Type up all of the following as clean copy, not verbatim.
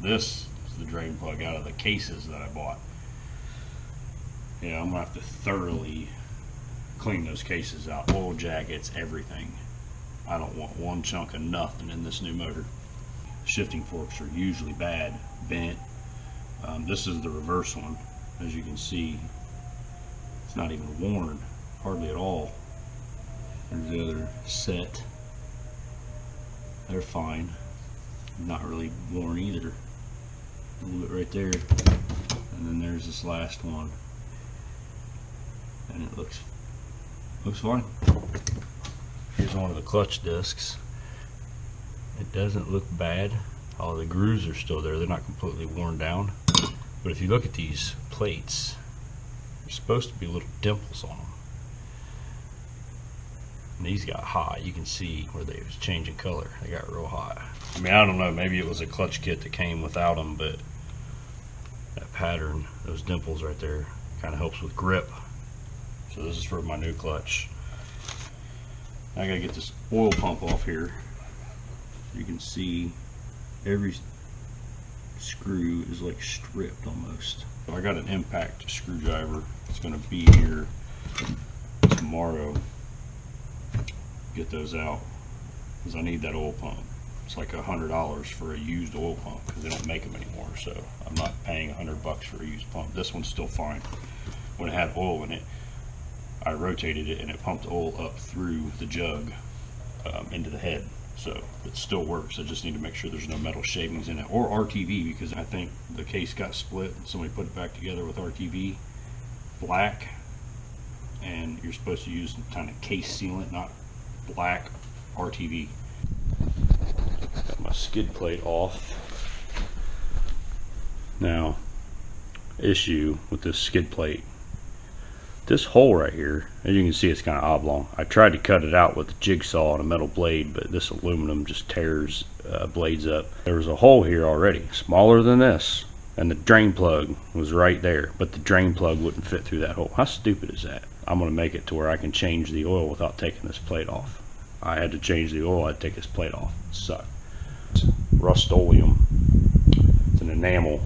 This is the drain plug out of the cases that I bought. Yeah, I'm gonna have to thoroughly clean those cases out. Oil jackets, everything. I don't want one chunk of nothing in this new motor. Shifting forks are usually bad, bent. This is the reverse one. As you can see, it's not even worn, hardly at all. There's the other set. They're fine. Not really worn either. A little bit right there. And then there's this last one. And it looks fine. Here's one of the clutch discs. It doesn't look bad. All the grooves are still there. They're not completely worn down. But if you look at these plates, there's supposed to be little dimples on them. And these got hot. You can see where they was changing color. They got real hot. I mean, I don't know. Maybe it was a clutch kit that came without them, but that pattern, those dimples right there, kind of helps with grip. So this is for my new clutch. I gotta get this oil pump off here. You can see every screw is like stripped almost. I got an impact screwdriver. It's gonna be here tomorrow. Get those out because I need that oil pump. It's like $100 for a used oil pump because they don't make them anymore. So I'm not paying $100 for a used pump. This one's still fine. When it had oil in it, I rotated it and it pumped oil up through the jug into the head. So it still works. I just need to make sure there's no metal shavings in it or RTV, because I think the case got split and somebody put it back together with RTV black, and you're supposed to use some kind of case sealant, not black RTV. Got my skid plate off. Now, issue with this skid plate. This hole right here, as you can see, it's kind of oblong. I tried to cut it out with a jigsaw and a metal blade, but this aluminum just tears blades up. There was a hole here already, smaller than this, and the drain plug was right there, but the drain plug wouldn't fit through that hole. How stupid is that? I'm going to make it to where I can change the oil without taking this plate off. I had to change the oil, I had to take this plate off. It sucked. It's Rust-Oleum. It's an enamel.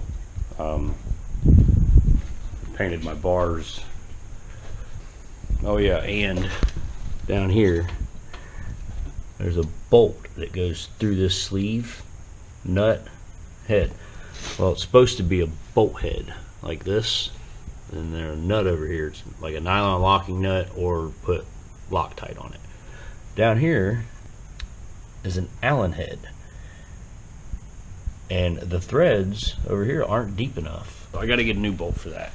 Painted my bars. Oh yeah, and down here there's a bolt that goes through this sleeve nut head. Well, it's supposed to be a bolt head like this, and there's a nut over here. It's like a nylon locking nut, or put Loctite on it. Down here is an Allen head, and the threads over here aren't deep enough. So I got to get a new bolt for that.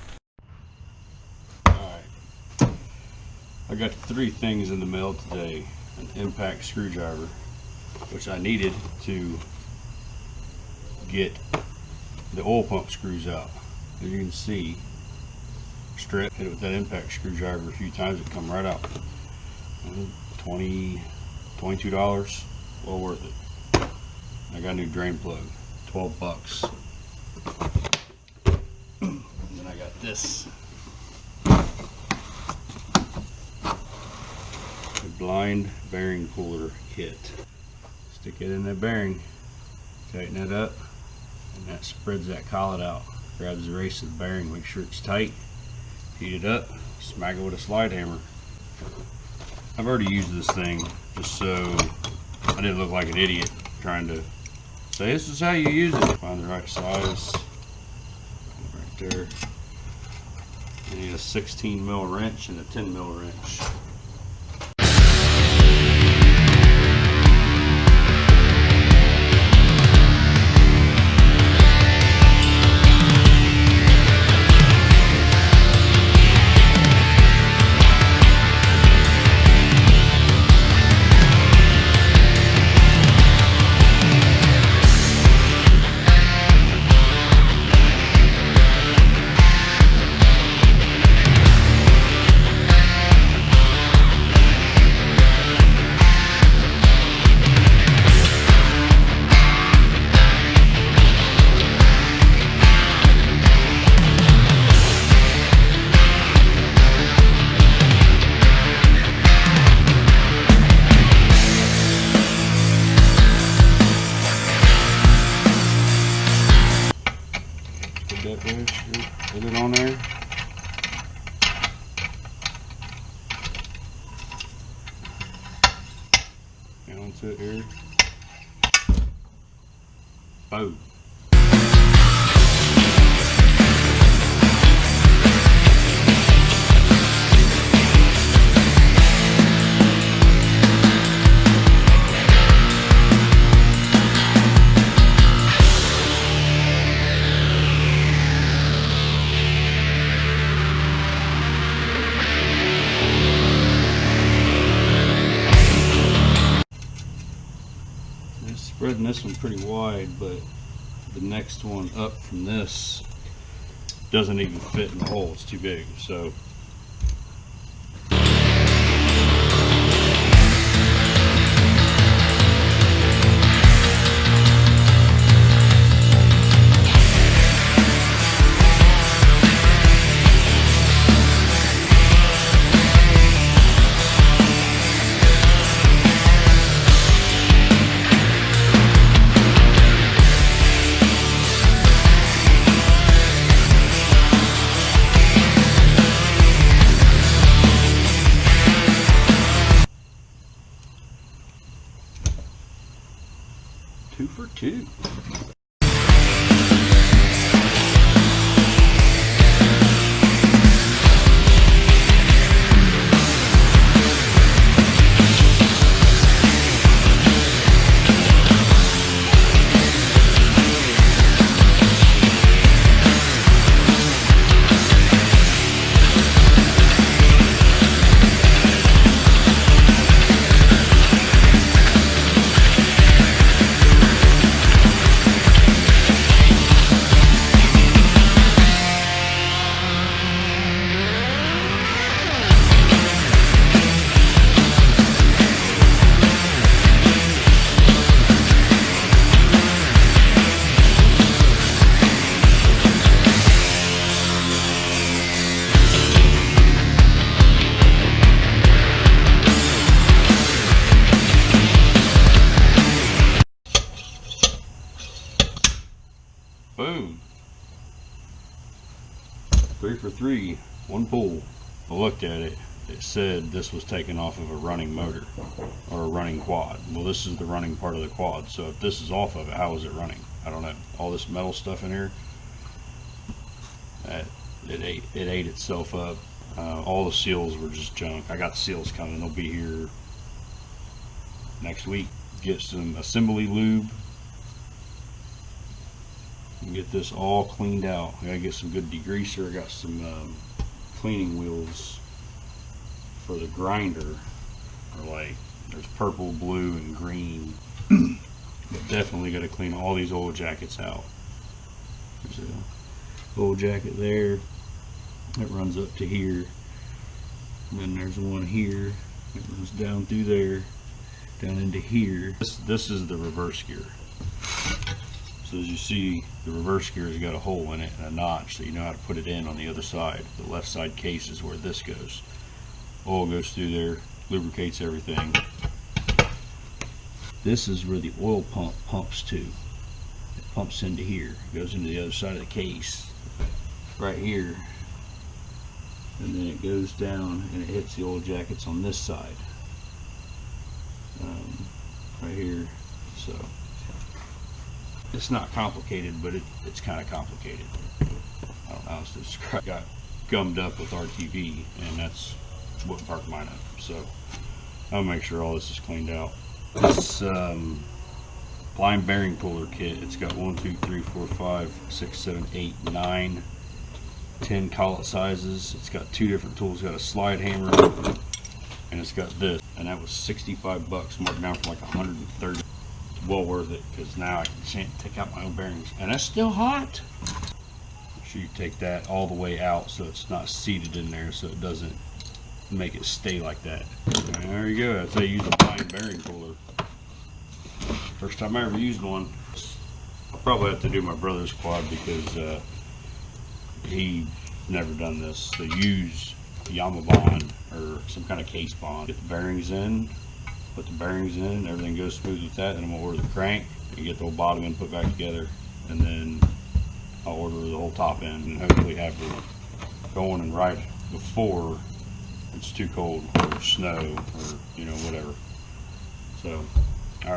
I got 3 things in the mail today. An impact screwdriver, which I needed to get the oil pump screws out. As you can see, strip hit it with that impact screwdriver a few times, it come right out. $22, well worth it. I got a new drain plug, $12. And then I got this. Blind bearing puller kit. Stick it in the bearing, tighten it up, and that spreads that collet out. Grabs the race of the bearing, make sure it's tight, heat it up, smack it with a slide hammer. I've already used this thing just so I didn't look like an idiot trying to say this is how you use it. Find the right size. Right there. You need a 16 mil wrench and a 10 mil wrench. that there. Put it on there. Down to it here. Boom. Spreading this one pretty wide, but the next one up from this doesn't even fit in the hole. It's too big. So two for two. Boom. 3 for 3, one pull. I looked at it. It said this was taken off of a running motor or a running quad. Well, this is the running part of the quad. So if this is off of it, how is it running? I don't know. All this metal stuff in here, it ate itself up. All the seals were just junk. I got the seals coming. They'll be here next week. Get some assembly lube. Get this all cleaned out. I gotta get some good degreaser. I got some cleaning wheels for the grinder. There's purple, blue, and green. But definitely gotta clean all these oil jackets out. There's an oil jacket there that runs up to here. And then there's one here that runs down through there, down into here. This is the reverse gear. So as you see, the reverse gear has got a hole in it and a notch, so you know how to put it in on the other side. The left side case is where this goes. Oil goes through there, lubricates everything. This is where the oil pump pumps to. It pumps into here, goes into the other side of the case, right here. And then it goes down and it hits the oil jackets on this side, right here. So it's not complicated, but it's kind of complicated. I don't know how else to describe it. Got gummed up with RTV, and that's what parked mine up. So I'll make sure all this is cleaned out. This blind bearing puller kit, it's got 1, 2, 3, 4, 5, 6, 7, 8, 9, 10 collet sizes. It's got 2 different tools. It's got a slide hammer, and it's got this. And that was 65 bucks, marked down for like 130. Well worth it, because now I can take out my own bearings, and that's still hot. Make sure you take that all the way out so it's not seated in there, so it doesn't make it stay like that. And there you go. That's how you use a blind bearing puller. First time I ever used one. I'll probably have to do my brother's quad because he never done this. So use Yamabond or some kind of case bond. Get the bearings in. Put the bearings in, everything goes smooth with that, and I'm gonna order the crank and get the whole bottom end put back together, and then I'll order the whole top end and hopefully have it going and right before it's too cold or snow or, you know, whatever. So